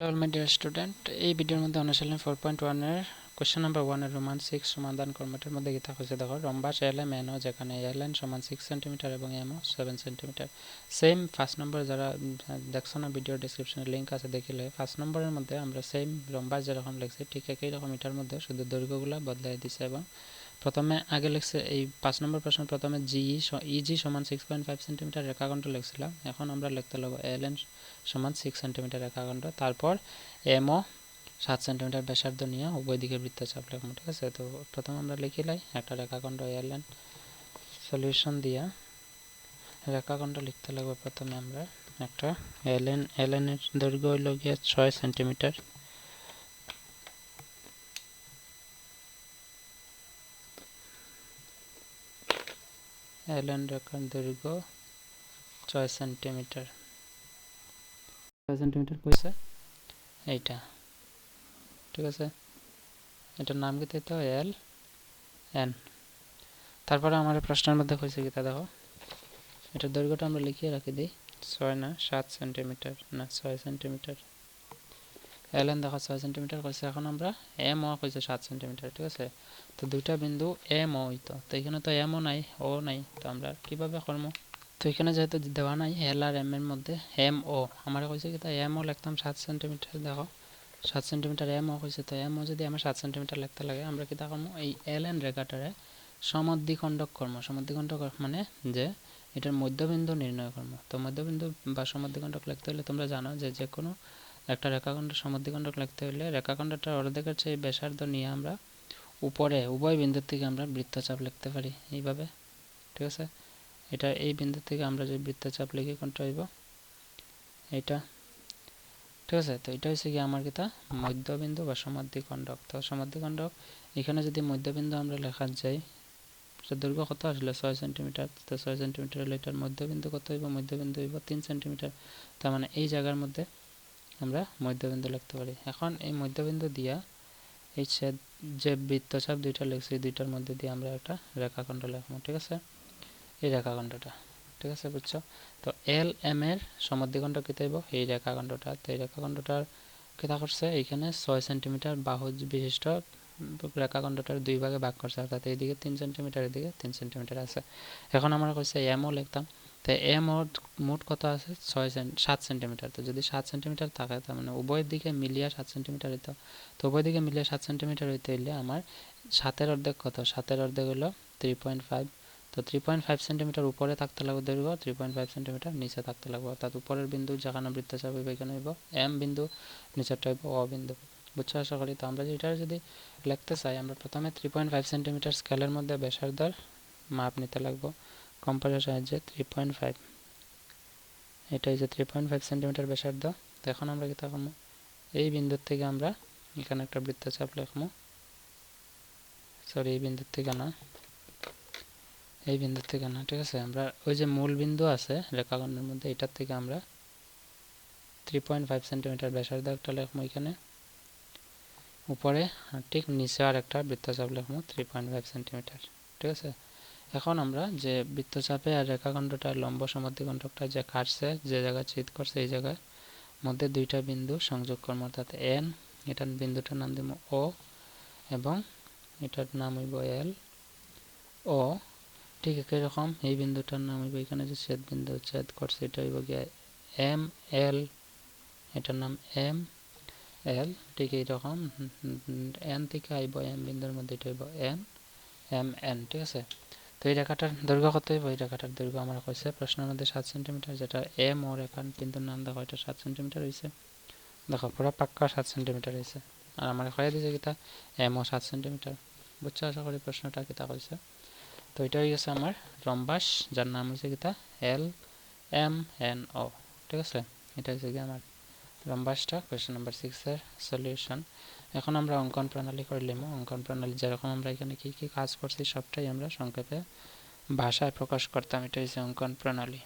Hello my dear student, এই ভিডিওর মধ্যে অনুশীলনী 4.1 এর কোশ্চেন নাম্বার 1 এর রোমান 6 সমাধান কর্মটার মধ্যে কি থাকছে দেখো রম্বাস LMNO যেখানে LN সমান 6 সেমি এবং MO 7 সেমি সেম ফার্স্ট নম্বর যারা দেখছো না ভিডিও ডেসক্রিপশনে লিংক আছে দেখিলে ফার্স্ট নম্বরের মধ্যে আমরা সেম রম্বাস যেরকম লিখছি ঠিক একই রকম এটার মধ্যে শুধু দৈর্ঘ্যগুলো বদলাই দিছে এবং প্রথমে আগে লিখছে এই 5 নম্বর প্রশ্ন প্রথমে ইজি সমান 6.5 সেন্টিমিটার রেখাখণ্ড লিখছিলাম এখন আমরা লিখতে লাগবো LN সমান 6 সেন্টিমিটার রেখাখণ্ড তারপর MO 7 সেন্টিমিটার ব্যাসার্ধ নিয়ে উভয় দিকে বৃত্তচাপ লিখবো ঠিক আছে তো প্রথমে আমরা লিখিলাই একটা রেখাখণ্ড LN সলিউশন দিয়া রেখাখণ্ড লিখতে লাগবে প্রথমে আমরা একটা LN এর দৈর্ঘ্য হইল গিয়ে 6 সেন্টিমিটার LN রেখার দৈর্ঘ্য 6 সেন্টিমিটার কইছে এইটা ঠিক আছে এটার নাম কি তাই তো LN তারপরে আমার প্রশ্নের মধ্যে কইছে কি তা দেখো এটার দৈর্ঘ্যটা আমরা লিখিয়ে রাখি দিই 6 না 7 সেন্টিমিটার না 6 সেন্টিমিটার LN দেখো 6 সেন্টিমিটার কইছে এখন আমরা MO কইছে 7 সেন্টিমিটার ঠিক আছে তো দুইটা বিন্দু MO হইতো তো এখানে তো MO নাই O নাই তো আমরা কিভাবে করব তো এখানে যেহেতু দেওয়া নাই L আর M এর মধ্যে MO আমরা কইছে কি তা MO লিখতাম 7 সেন্টিমিটার দেখো 7 সেন্টিমিটার MO কইছে তো MO যদি আমরা 7 সেন্টিমিটার লিখতে লাগে আমরা কি তা করব এই LN রেখাটারে সমদ্বিখণ্ডক করব সমদ্বিখণ্ডক মানে যে এটার মধ্যবিন্দু নির্ণয় করব তো মধ্যবিন্দু বা সমদ্বিখণ্ডক লিখতে হলে তোমরা জানো যে যে কোনো একটা রেখাখণ্ড সমদ্বিখণ্ডক লিখতে হলে রেখাখণ্ডটার অর্ধেকের চেয়ে ব্যাসার্ধ নিয়ে আমরা উপরে উভয় বিন্দুর থেকে আমরা বৃত্তচাপ লিখতে পারি এইভাবে ঠিক আছে এটা এই বিন্দু থেকে আমরা যে বৃত্তচাপ লিখি কোনটা হইব এটা ঠিক আছে তো এটা হচ্ছে কি আমার কিতা মধ্যবিন্দু বা সমদ্বিখণ্ডক তো সমদ্বিখণ্ডক এখানে যদি মধ্যবিন্দু আমরা লেখা যায় দৈর্ঘ্য কত আসলে 6 সেন্টিমিটার তো 6 সেন্টিমিটার হলে এটার মধ্যবিন্দু কত হইব মধ্যবিন্দু হইব 3 সেন্টিমিটার তার মানে এই জায়গার মধ্যে আমরা মধ্যবিন্দু লিখতে পারি এখন এই মধ্যবিন্দু দিয়া এই যে বৃত্তচাপ দুইটা লিখছি দুইটার মধ্যে দিয়ে আমরা একটা রেখাখণ্ড লিখবো ঠিক আছে এই রেখাখণ্ডটা ঠিক আছে বুঝছো তো LM এর সমদ্বিখণ্ড কি হইব এই রেখাখণ্ডটা তো এই রেখাখণ্ডটার কিতা করছে এখানে 6 সেন্টিমিটার বাহু বিশিষ্ট রেখাখণ্ডটার দুই ভাগে ভাগ করছে অর্থাৎ এইদিকে 3 সেন্টিমিটার এদিকে 3 সেন্টিমিটার আছে এখন আমরা কইছে MO লিখতাম তো মোট কত আছে 7 সেন্টিমিটার তো যদি 7 সেন্টিমিটার থাকে তার মানে উভয় দিকে মিলিয়ে 7 সেন্টিমিটার হইতো তো উভয় দিকে মিলিয়ে 7 সেন্টিমিটার হইতে হইলে আমার 7 অর্ধেক কত 7 অর্ধেক হলো 3.5 তো 3.5 সেন্টিমিটার উপরে থাকতে লাগবে দৈর্ঘ্য 3.5 সেন্টিমিটার নিচে থাকতে লাগবে অর্থাৎ উপরের বিন্দু যেখানে বৃত্তচাপ হইবে এখানে হইব M বিন্দু নিচেরটা হইব O বিন্দু বুঝছো আশা করি তো আমরা যেটা যদি লিখতে চাই আমরা প্রথমে 3.5 সেন্টিমিটার স্কেলের মধ্যে ব্যাসার্ধের মাপ নিতে লাগবে কম্পাসের সাহায্যে 3.5 এটা হচ্ছে 3.5 সেন্টিমিটার ব্যাসার্ধ তো এখন আমরা কি করব এই বিন্দুর থেকে আমরা এখানে একটা বৃত্তচাপ লিখব সরি এই বিন্দুর থেকে না ঠিক আছে আমরা ওই যে মূল বিন্দু আছে রেখাখণ্ডের মধ্যে এটার থেকে আমরা 3.5 সেন্টিমিটার ব্যাসার্ধ একটা লিখব এখানে উপরে ঠিক নিচে আর একটা বৃত্তচাপ লিখব 3.5 সেন্টিমিটার ঠিক আছে এখন আমরা যে বৃত্তচাপে আর রেখাখণ্ডটার লম্ব সমদ্বিখণ্ডকটা যে কাটছে যে জায়গায় ছেদ করছে এই জায়গায় মধ্যে দুইটা বিন্দু সংযোগ করব অর্থাৎ N এটার বিন্দুটার নাম দেব O এবং এটার নাম হইব L O ঠিক একই রকম এই বিন্দুটার নাম হইব এখানে যে ছেদ বিন্দু ছেদ করছে এটা হইব গিয়ে M L এটার নাম M L ঠিক এইরকম N থেকে আইব M বিন্দুর মধ্যে এটা হইব N M N ঠিক আছে তো এই রেখাটার দৈর্ঘ্য কত হইব এই রেখাটার দৈর্ঘ্য আমরা কইছে প্রশ্নের মধ্যে 7 সেন্টিমিটার যেটা M ও রেখার বিন্দুর নাম দেখো এটা 7 সেন্টিমিটার হইছে দেখো পুরো পাক্কা 7 সেন্টিমিটার হইছে আর আমরা কইয়া দিছে কিটা M ও 7 সেন্টিমিটার বুঝছো আশা করি প্রশ্নটা কিটা কইছে তো এটা হই গেছে আমার রম্বাস যার নাম হইছে কিটা LMNO ঠিক আছে এটা হইছে কি আমার রম্বাসটা কোশ্চেন নাম্বার 6 এর সলিউশন এখন আমরা অঙ্কন প্রণালী করলাম অঙ্কন প্রণালী যেরকম আমরা এখানে কি কি কাজ করছি সবটাই আমরা সংক্ষেপে ভাষায় প্রকাশ করতাম এটা হচ্ছে অঙ্কন প্রণালী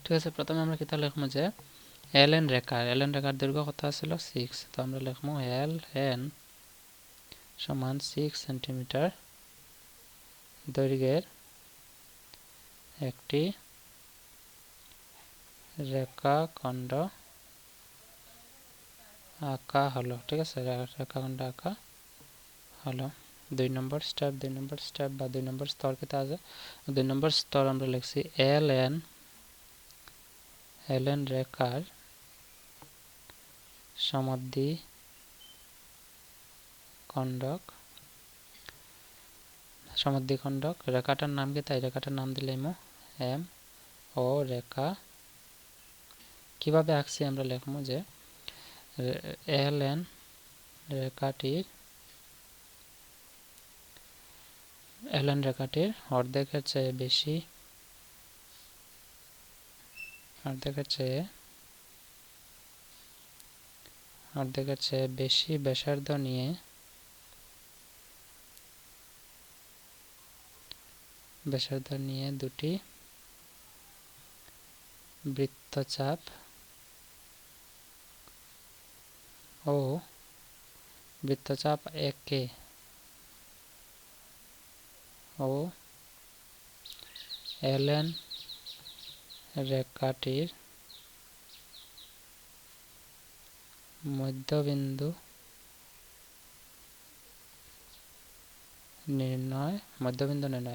ঠিক আছে প্রথমে আমরা কি লিখবো যে LN রেখার দৈর্ঘ্য কত ছিল 6 তো আমরা লিখবো LN সমান 6 সেন্টিমিটার দৈর্ঘ্যের একটি রেখাখণ্ড আঁকা হলো। ঠিক আছে, রেখাখণ্ড আঁকা হলো। 2 নম্বর স্টেপ বা 2 নম্বর স্তর কেটে আছে। 2 নম্বর স্তর আমরা লিখছি এলএন রেখার সমদ্বিখণ্ডক রেখাটার নাম কি, তাই রেখাটার নাম দিলাম এম ও রেখা। কিভাবে আঁকছি আমরা লিখবো যে এলএন রেখাটির অর্ধেকের চেয়ে বেশি ব্যাসার্ধ নিয়ে দুটি বৃত্তচাপ একে ও এলএন রেখাটির মধ্যবিন্দু নির্ণয়।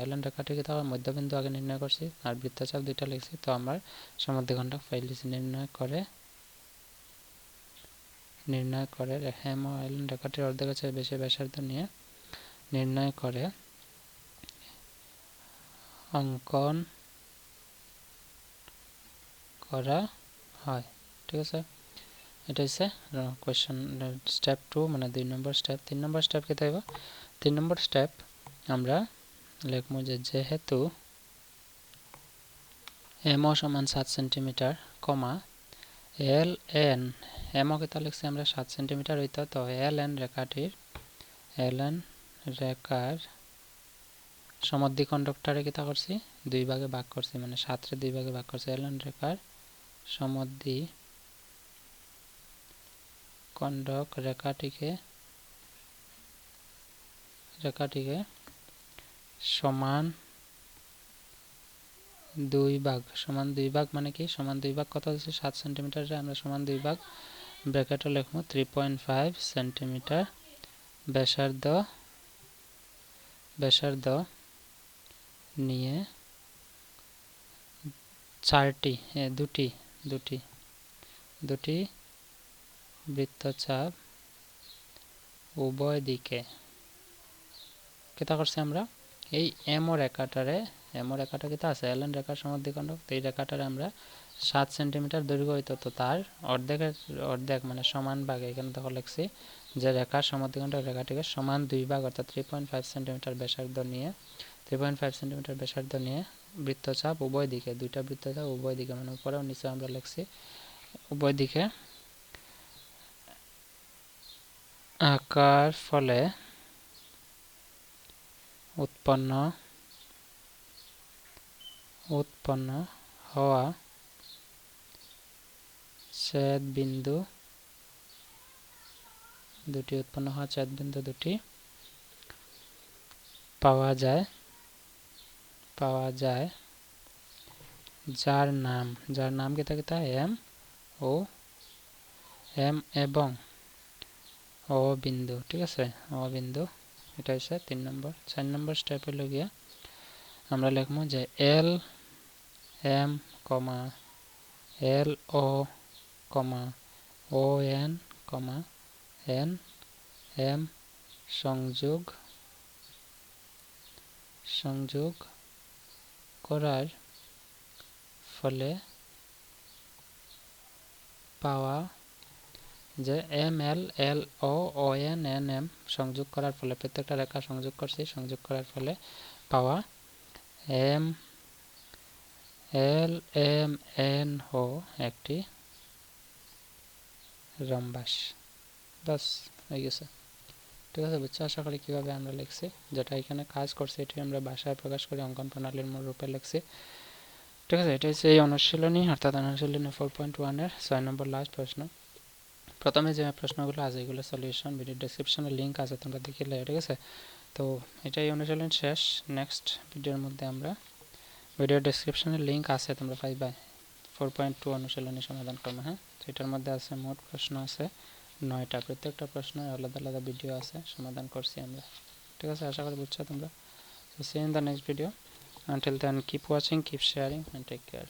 এলএন রেখাটিকে তো মধ্যবিন্দু আগে নির্ণয় করছি, আর বৃত্তচাপ দুইটা লিখছি, তো আমার সমদ্বিখণ্ডক পাইছি। নির্ণয় করে এম ও এলএন রেখাটির অর্ধেকের চেয়ে বেশি ব্যাসার্ধ নিয়ে নির্ণয় করে অঙ্কন করা হয়। ঠিক আছে, এটা হচ্ছে কোয়েশ্চন স্টেপ 2 মানে 2 নম্বর স্টেপ। 3 নম্বর স্টেপ কি থাকবে? 3 নম্বর স্টেপ আমরা লিখবো যে যেহেতু এমও সমান 7 সেন্টিমিটার কমা এল এন, এমও কেতা লিখছি আমরা 7 সেন্টিমিটার হইতো, তো এল এন রেখার সমদ্বিখণ্ডকটারে কিতা করছি 2 ভাগে ভাগ করছি, মানে 7 রে 2 ভাগে ভাগ করছি। এল এন রেখার সমদ্বিখণ্ডক রেখাটিকে সমান 2 ভাগ। মানে কি? সমান 2 ভাগ কত হচ্ছে? 7 সেন্টিমিটারে আমরা সমান 2 ভাগ ব্র্যাকেটে লিখবো 3.5 সেন্টিমিটার ব্যাসার্ধ নিয়ে দুটি বৃত্তচাপ উভয় দিকে কেতা করছি আমরা এই এমও রেখাটা কেতা আছে এলএন রেখার সমদ্বিখণ্ডক, এই রেখাটারে আমরা 7 সেন্টিমিটার দৈর্ঘ্য হইতো, তো তার অর্ধেক মানে সমান ভাগে এখানে দেখো লিখছি যে রেখার সমদ্বিখণ্ডক রেখাটিকে সমান 2 ভাগ অর্থাৎ 3.5 সেন্টিমিটার ব্যাসার্ধ নিয়ে বৃত্তচাপ উভয় দিকে, দুইটা বৃত্তচাপ উভয় দিকে মানে উপরে ও নিচে আমরা লিখছি উভয় দিকে আঁকার ফলে উৎপন্ন হওয়া ছেদ বিন্দু দুটি পাওয়া যায় যার নাম কেতা এম এবং ও বিন্দু। ঠিক আছে, ও বিন্দু, এটা হচ্ছে 3 নম্বর। 4 নম্বর স্টেপ হলো গিয়া আমরা লিখবো যে এল এম এল ও এন এম সংযোগ করার ফলে পাওয়া যে এম এল ও এন এম সংযোগ করার ফলে প্রত্যেকটা রেখা সংযোগ করছি, সংযোগ করার ফলে পাওয়া এম এন ও একটি রম্বাস। বাস হয়ে গেছে। ঠিক আছে, বুঝছো আশা করি কিভাবে আমরা লিখছি, যেটা এখানে কাজ করছি এটি আমরা ভাষায় প্রকাশ করে অঙ্কন প্রণালীর মূল রূপে লিখছি। ঠিক আছে, এটা হচ্ছে এই অনুশীলনী অর্থাৎ অনুশীলনী 4.1 এর 6 নম্বর লাস্ট প্রশ্ন। প্রথমে যে প্রশ্নগুলো আছে এগুলো সলিউশন ভিডিও ডেসক্রিপশনে লিঙ্ক আছে, তোমরা দেখিলে। ঠিক আছে, তো এটাই অনুশীলন শেষ। নেক্সট ভিডিওর মধ্যে আমরা ভিডিও ডেসক্রিপশনে লিঙ্ক আছে তোমরা পাইবা 4.2 অনুশীলনী সমাধান করবো। হ্যাঁ, তো এটার মধ্যে আছে মোট প্রশ্ন আছে 9টা, প্রত্যেকটা প্রশ্নের আলাদা আলাদা ভিডিও আছে, সমাধান করছি আমরা। ঠিক আছে, আশা করি বুঝছো তোমরা। So see you in the next video. Until then, keep watching, keep sharing and take care.